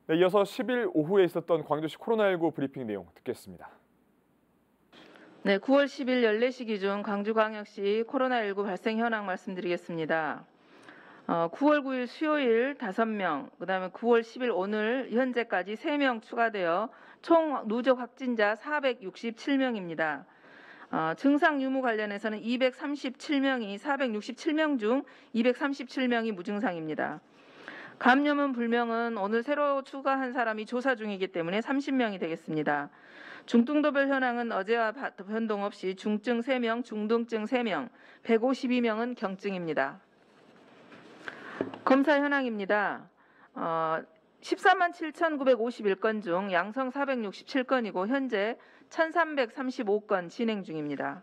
네, 이어서 10일 오후에 있었던 광주시 코로나19 브리핑 내용 듣겠습니다. 네, 9월 10일 14시 기준 광주광역시 코로나19 발생 현황 말씀드리겠습니다. 9월 9일 수요일 5명, 그다음에 9월 10일 오늘 현재까지 3명 추가되어 총 누적 확진자 467명입니다. 증상 유무 관련해서는 237명이 467명 중 237명이 무증상입니다. 감염은 불명은 오늘 새로 추가한 사람이 조사 중이기 때문에 30명이 되겠습니다. 중증도별 현황은 어제와 변동 없이 중증 3명, 중등증 3명, 152명은 경증입니다. 검사 현황입니다. 13만 7,951건 중 양성 467건이고 현재 1,335건 진행 중입니다.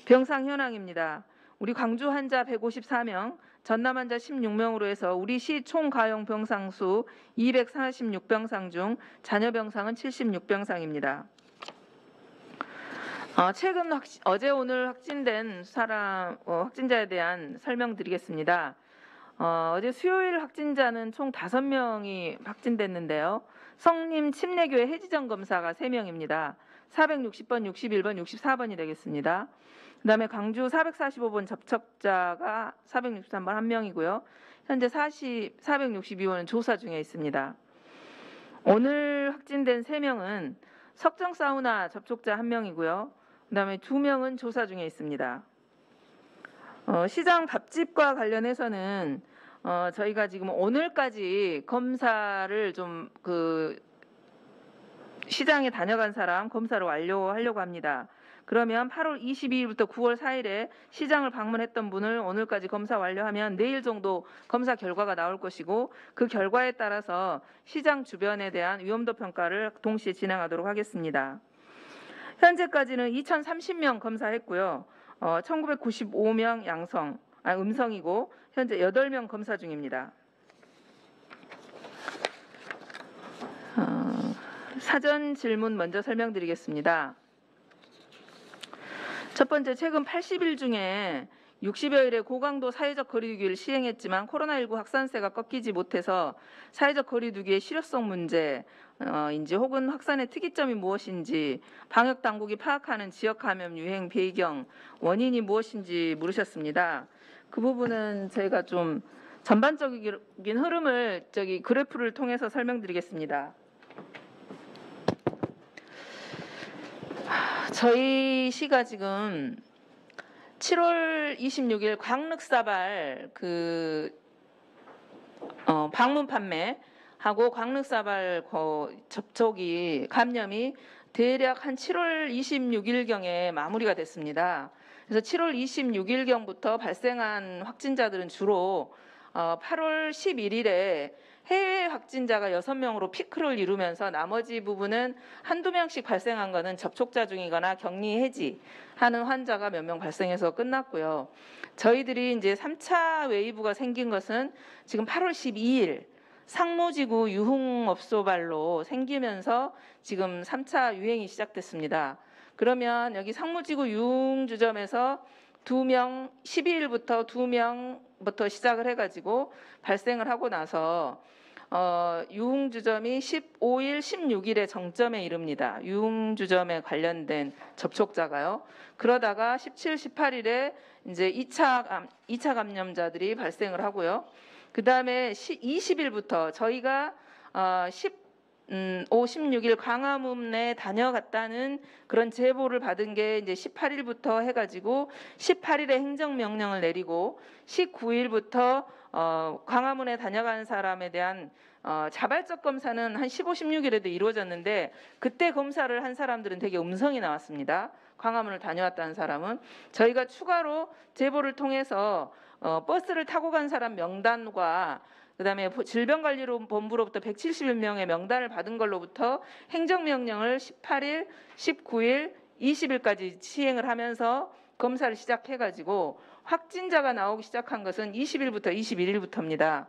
병상 현황입니다. 우리 광주 환자 154명, 전남 환자 16명으로 해서 우리 시 총 가용 병상 수 246병상 중 잔여 병상은 76병상입니다. 최근 어제 오늘 확진된 확진자에 대한 설명드리겠습니다. 어제 수요일 확진자는 총 5명이 확진됐는데요. 성림 침례교회 해지정 검사가 3명입니다. 460번, 61번, 64번이 되겠습니다. 그다음에 광주 445번 접촉자가 463번 1명이고요. 현재 462번은 조사 중에 있습니다. 오늘 확진된 3명은 석정 사우나 접촉자 1명이고요. 그다음에 2명은 조사 중에 있습니다. 시장 밥집과 관련해서는 저희가 지금 오늘까지 검사를 좀 시장에 다녀간 사람 검사를 완료하려고 합니다. 그러면 8월 22일부터 9월 4일에 시장을 방문했던 분을 오늘까지 검사 완료하면 내일 정도 검사 결과가 나올 것이고 그 결과에 따라서 시장 주변에 대한 위험도 평가를 동시에 진행하도록 하겠습니다. 현재까지는 2,030명 검사했고요. 1,995명 음성이고 현재 8명 검사 중입니다. 사전 질문 먼저 설명드리겠습니다. 첫 번째, 최근 80일 중에 60여일의 고강도 사회적 거리두기를 시행했지만 코로나19 확산세가 꺾이지 못해서 사회적 거리두기의 실효성 문제인지 혹은 확산의 특이점이 무엇인지 방역당국이 파악하는 지역 감염 유행 배경 원인이 무엇인지 물으셨습니다. 그 부분은 저희가 좀 전반적인 흐름을 그래프를 통해서 설명드리겠습니다. 저희 시가 지금 7월 26일 광륵사발 방문 판매하고 광륵사발 접촉이 감염이 대략 한 7월 26일경에 마무리가 됐습니다. 그래서 7월 26일경부터 발생한 확진자들은 주로 8월 11일에 해외 확진자가 6명으로 피크를 이루면서 나머지 부분은 한두 명씩 발생한 것은 접촉자 중이거나 격리 해지하는 환자가 몇 명 발생해서 끝났고요. 저희들이 이제 3차 웨이브가 생긴 것은 지금 8월 12일 상무지구 유흥업소발로 생기면서 지금 3차 유행이 시작됐습니다. 그러면 여기 상무지구 유흥주점에서 2명, 12일부터 2명부터 시작을 해가지고 발생을 하고 나서 유흥주점이 15일, 16일에 정점에 이릅니다. 유흥주점에 관련된 접촉자가요. 그러다가 17, 18일에 이제 2차 감염자들이 발생을 하고요. 그 다음에 20일부터 저희가 16일 광화문에 다녀갔다는 그런 제보를 받은 게 이제 18일부터 해가지고 18일에 행정명령을 내리고 19일부터 광화문에 다녀간 사람에 대한 자발적 검사는 한 15, 16일에도 이루어졌는데 그때 검사를 한 사람들은 되게 음성이 나왔습니다. 광화문을 다녀왔다는 사람은 저희가 추가로 제보를 통해서 버스를 타고 간 사람 명단과 그다음에 질병관리본부로부터 171명의 명단을 받은 걸로부터 행정명령을 18일, 19일, 20일까지 시행을 하면서 검사를 시작해가지고 확진자가 나오기 시작한 것은 20일부터 21일부터입니다.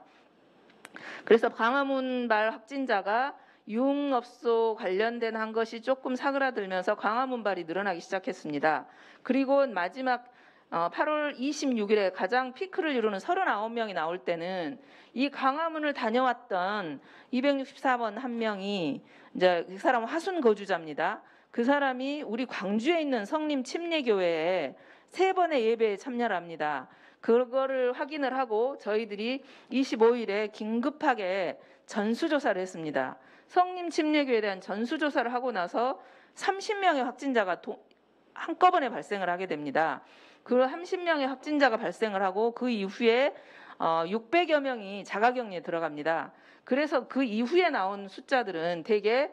그래서 광화문발 확진자가 유흥업소 관련된 한 것이 조금 사그라들면서 광화문발이 늘어나기 시작했습니다. 그리고 마지막 8월 26일에 가장 피크를 이루는 39명이 나올 때는 이 광화문을 다녀왔던 264번 한 명이 이제 그 사람은 화순 거주자입니다. 그 사람이 우리 광주에 있는 성림 침례교회에 3번의 예배에 참여를 합니다. 그거를 확인을 하고 저희들이 25일에 긴급하게 전수조사를 했습니다. 성림 침례교회에 대한 전수조사를 하고 나서 30명의 확진자가 한꺼번에 발생을 하게 됩니다. 그 30명의 확진자가 발생을 하고 그 이후에 600여 명이 자가격리에 들어갑니다. 그래서 그 이후에 나온 숫자들은 대개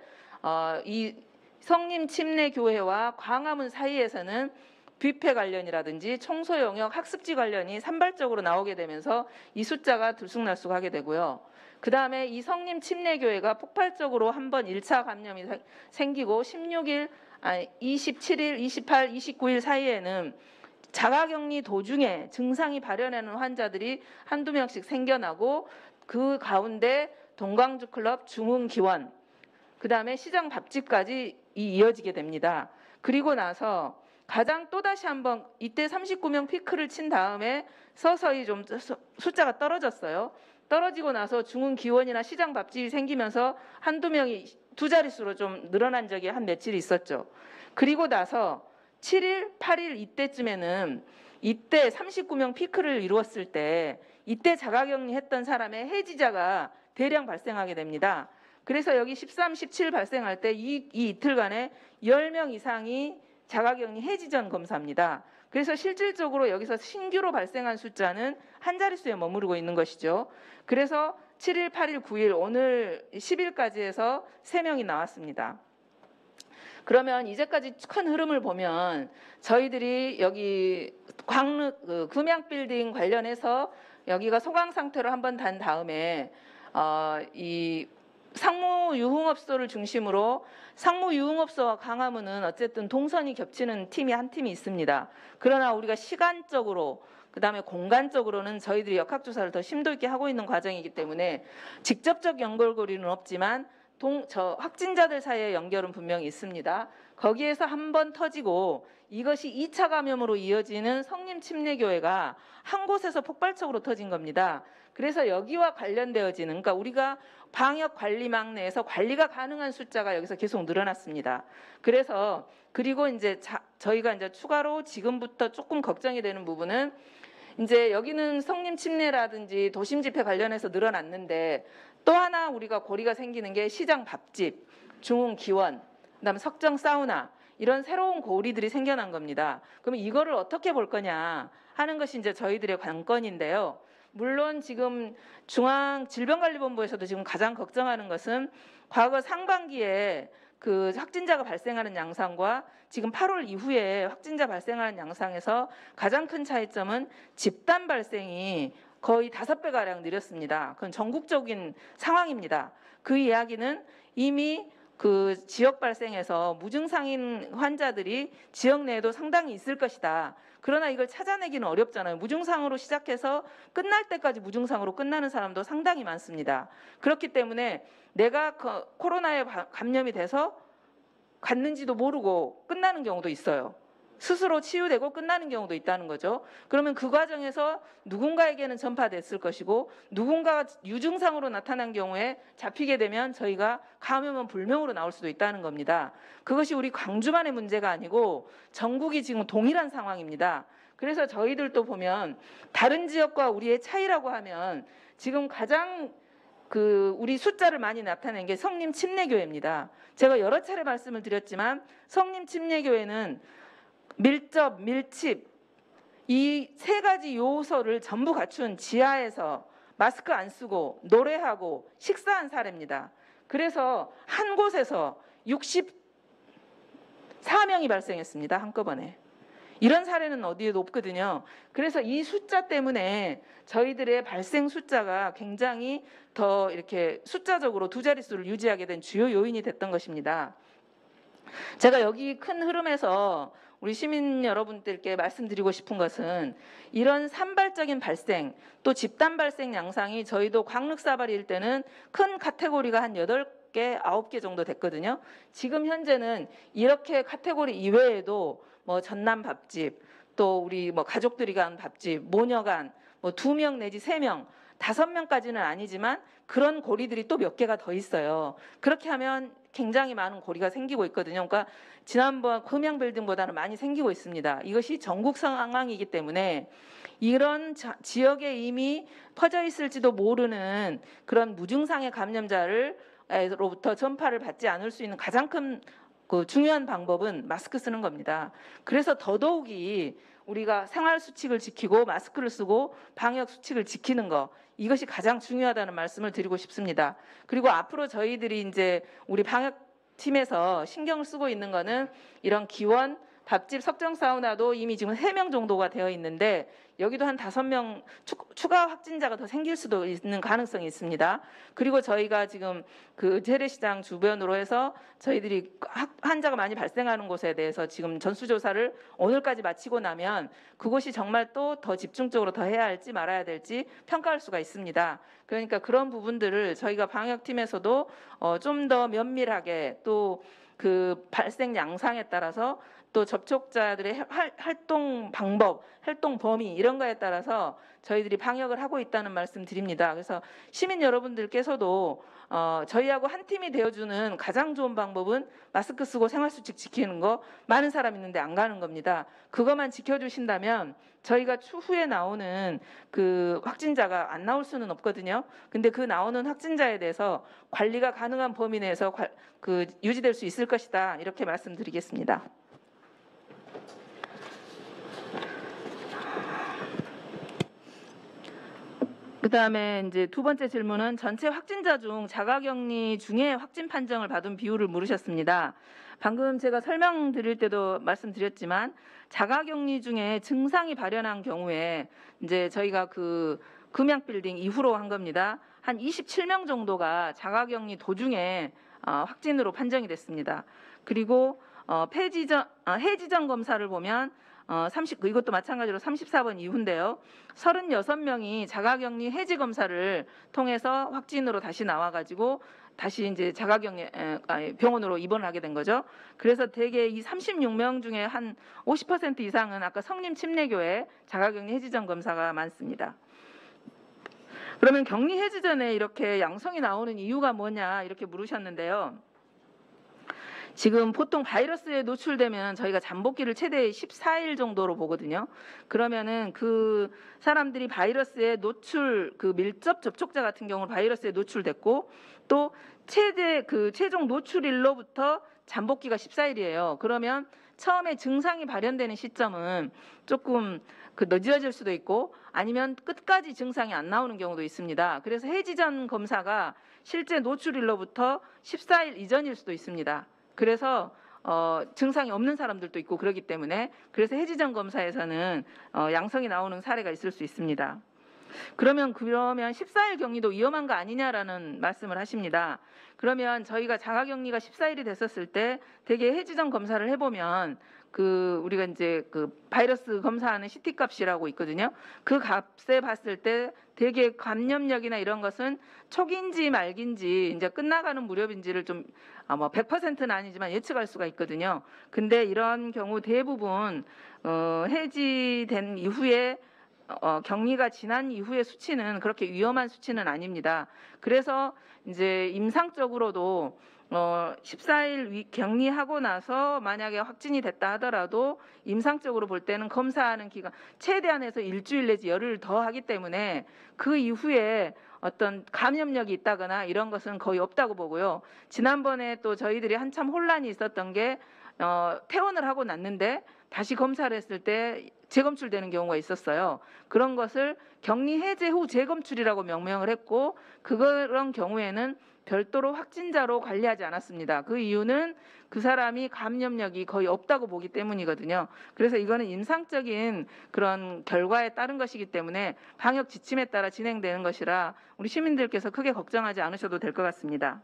이 성림 침례교회와 광화문 사이에서는 뷔페 관련이라든지 청소 영역 학습지 관련이 산발적으로 나오게 되면서 이 숫자가 들쑥날쑥하게 되고요. 그 다음에 이 성림 침례교회가 폭발적으로 한번 1차 감염이 생기고 27일, 28, 29일 사이에는 자가격리 도중에 증상이 발현하는 환자들이 한두 명씩 생겨나고 그 가운데 동광주클럽, 중흥기원, 그 다음에 시장 밥집까지 이어지게 됩니다. 그리고 나서 가장 또다시 한번 이때 39명 피크를 친 다음에 서서히 좀 숫자가 떨어졌어요. 떨어지고 나서 중흥기원이나 시장 밥집이 생기면서 한두 명이 두 자릿수로 좀 늘어난 적이 한 며칠 있었죠. 그리고 나서 7일, 8일 이때쯤에는 이때 39명 피크를 이루었을 때 이때 자가격리했던 사람의 해지자가 대량 발생하게 됩니다. 그래서 여기 13, 17 발생할 때 이 이틀간에 10명 이상이 자가격리 해지 전 검사입니다. 그래서 실질적으로 여기서 신규로 발생한 숫자는 한 자릿수에 머무르고 있는 것이죠. 그래서 7일, 8일, 9일, 오늘 10일까지 해서 3명이 나왔습니다. 그러면 이제까지 큰 흐름을 보면 저희들이 여기 금양빌딩 관련해서 여기가 소강 상태로 한번 단 다음에 이 상무 유흥업소를 중심으로 상무 유흥업소와 광화문은 어쨌든 동선이 겹치는 팀이 한 팀이 있습니다. 그러나 우리가 시간적으로 그다음에 공간적으로는 저희들이 역학조사를 더 심도 있게 하고 있는 과정이기 때문에 직접적 연결고리는 없지만 확진자들 사이의 연결은 분명히 있습니다. 거기에서 한번 터지고 이것이 2차 감염으로 이어지는 성림 침례교회가 한 곳에서 폭발적으로 터진 겁니다. 그래서 여기와 관련되어지는, 그러니까 우리가 방역관리망 내에서 관리가 가능한 숫자가 여기서 계속 늘어났습니다. 그래서 그리고 이제 저희가 이제 추가로 지금부터 조금 걱정이 되는 부분은 이제 여기는 성림 침례라든지 도심 집회 관련해서 늘어났는데 또 하나 우리가 고리가 생기는 게 시장 밥집, 중흥 기원, 그다음에 석정 사우나 이런 새로운 고리들이 생겨난 겁니다. 그러면 이거를 어떻게 볼 거냐 하는 것이 이제 저희들의 관건인데요. 물론 지금 중앙질병관리본부에서도 지금 가장 걱정하는 것은 과거 상반기에 그 확진자가 발생하는 양상과 지금 8월 이후에 확진자 발생하는 양상에서 가장 큰 차이점은 집단 발생이 거의 5배가량 늘었습니다. 그건 전국적인 상황입니다. 그 이야기는 이미 그 지역 발생에서 무증상인 환자들이 지역 내에도 상당히 있을 것이다. 그러나 이걸 찾아내기는 어렵잖아요. 무증상으로 시작해서 끝날 때까지 무증상으로 끝나는 사람도 상당히 많습니다. 그렇기 때문에 내가 코로나에 감염이 돼서 갔는지도 모르고 끝나는 경우도 있어요. 스스로 치유되고 끝나는 경우도 있다는 거죠. 그러면 그 과정에서 누군가에게는 전파됐을 것이고 누군가가 유증상으로 나타난 경우에 잡히게 되면 저희가 감염은 불명으로 나올 수도 있다는 겁니다. 그것이 우리 광주만의 문제가 아니고 전국이 지금 동일한 상황입니다. 그래서 저희들도 보면 다른 지역과 우리의 차이라고 하면 지금 가장 우리 숫자를 많이 나타낸 게 성림 침례교회입니다. 제가 여러 차례 말씀을 드렸지만 성림 침례교회는 밀접, 밀집 이 3가지 요소를 전부 갖춘 지하에서 마스크 안 쓰고 노래하고 식사한 사례입니다. 그래서 한 곳에서 64명이 발생했습니다. 한꺼번에. 이런 사례는 어디에도 없거든요. 그래서 이 숫자 때문에 저희들의 발생 숫자가 굉장히 더 이렇게 숫자적으로 두 자릿수를 유지하게 된 주요 요인이 됐던 것입니다. 제가 여기 큰 흐름에서 우리 시민 여러분들께 말씀드리고 싶은 것은 이런 산발적인 발생 또 집단 발생 양상이 저희도 광륵사발일 때는 큰 카테고리가 한 8개, 9개 정도 됐거든요. 지금 현재는 이렇게 카테고리 이외에도 뭐 전남 밥집 또 우리 뭐 가족들이 간 밥집, 모녀 간 뭐 2명 내지 3명, 5명까지는 아니지만 그런 고리들이 또 몇 개가 더 있어요. 그렇게 하면 굉장히 많은 고리가 생기고 있거든요. 그러니까 지난번 금양 빌딩보다는 많이 생기고 있습니다. 이것이 전국 상황이기 때문에 이런 지역에 이미 퍼져 있을지도 모르는 그런 무증상의 감염자로부터 전파를 받지 않을 수 있는 가장 큰 중요한 방법은 마스크 쓰는 겁니다. 그래서 더더욱이 우리가 생활 수칙을 지키고 마스크를 쓰고 방역 수칙을 지키는 거, 이것이 가장 중요하다는 말씀을 드리고 싶습니다. 그리고 앞으로 저희들이 이제 우리 방역팀에서 신경을 쓰고 있는 거는 이런 기원, 밥집, 석정 사우나도 이미 지금 3명 정도가 되어 있는데 여기도 한 5명 추가 확진자가 더 생길 수도 있는 가능성이 있습니다. 그리고 저희가 지금 그 재래시장 주변으로 해서 저희들이 환자가 많이 발생하는 곳에 대해서 지금 전수조사를 오늘까지 마치고 나면 그곳이 정말 또 더 집중적으로 더 해야 할지 말아야 될지 평가할 수가 있습니다. 그러니까 그런 부분들을 저희가 방역팀에서도 좀 더 면밀하게 또 그 발생 양상에 따라서 또 접촉자들의 활동 방법, 활동 범위 이런 거에 따라서 저희들이 방역을 하고 있다는 말씀 드립니다. 그래서 시민 여러분들께서도 저희하고 한 팀이 되어주는 가장 좋은 방법은 마스크 쓰고 생활수칙 지키는 거, 많은 사람 있는데 안 가는 겁니다. 그것만 지켜주신다면 저희가 추후에 나오는 그 확진자가 안 나올 수는 없거든요. 근데 그 나오는 확진자에 대해서 관리가 가능한 범위 내에서 유지될 수 있을 것이다. 이렇게 말씀드리겠습니다. 그다음에 이제 두 번째 질문은 전체 확진자 중 자가격리 중에 확진 판정을 받은 비율을 물으셨습니다. 방금 제가 설명드릴 때도 말씀드렸지만 자가격리 중에 증상이 발현한 경우에 이제 저희가 그 금양빌딩 이후로 한 겁니다. 한 27명 정도가 자가격리 도중에 확진으로 판정이 됐습니다. 그리고 해지전 검사를 보면 이것도 마찬가지로 34번 이후인데요. 36명이 자가격리 해지 검사를 통해서 확진으로 다시 나와가지고 다시 이제 병원으로 입원하게 된 거죠. 그래서 대개 이 36명 중에 한 50% 이상은 아까 성림 침례교회 자가격리 해지전 검사가 많습니다. 그러면 격리 해지 전에 이렇게 양성이 나오는 이유가 뭐냐 이렇게 물으셨는데요. 지금 보통 바이러스에 노출되면 저희가 잠복기를 최대 14일 정도로 보거든요. 그러면은 그 사람들이 바이러스에 그 밀접 접촉자 같은 경우는 바이러스에 노출됐고 또 최종 노출일로부터 잠복기가 14일이에요. 그러면 처음에 증상이 발현되는 시점은 조금 늦어질 수도 있고 아니면 끝까지 증상이 안 나오는 경우도 있습니다. 그래서 해지전 검사가 실제 노출일로부터 14일 이전일 수도 있습니다. 그래서 증상이 없는 사람들도 있고 그렇기 때문에 그래서 해지전 검사에서는 양성이 나오는 사례가 있을 수 있습니다. 그러면 14일 격리도 위험한 거 아니냐라는 말씀을 하십니다. 그러면 저희가 자가격리가 14일이 됐었을 때 대개 해지전 검사를 해보면 우리가 이제 바이러스 검사하는 CT 값이라고 있거든요. 그 값에 봤을 때 대개 감염력이나 이런 것은 초기인지 말기인지 이제 끝나가는 무렵인지를 좀 100%는 아니지만 예측할 수가 있거든요. 근데 이런 경우 대부분 해지된 이후에 격리가 지난 이후의 수치는 그렇게 위험한 수치는 아닙니다. 그래서 이제 임상적으로도 14일 격리하고 나서 만약에 확진이 됐다 하더라도 임상적으로 볼 때는 검사하는 기간 최대한해서 일주일 내지 열흘 더 하기 때문에 그 이후에 어떤 감염력이 있다거나 이런 것은 거의 없다고 보고요. 지난번에 또 저희들이 한참 혼란이 있었던 게 퇴원을 하고 났는데 다시 검사를 했을 때 재검출되는 경우가 있었어요. 그런 것을 격리 해제 후 재검출이라고 명명을 했고 그런 경우에는 별도로 확진자로 관리하지 않았습니다. 그 이유는 그 사람이 감염력이 거의 없다고 보기 때문이거든요. 그래서 이거는 임상적인 그런 결과에 따른 것이기 때문에 방역 지침에 따라 진행되는 것이라 우리 시민들께서 크게 걱정하지 않으셔도 될 것 같습니다.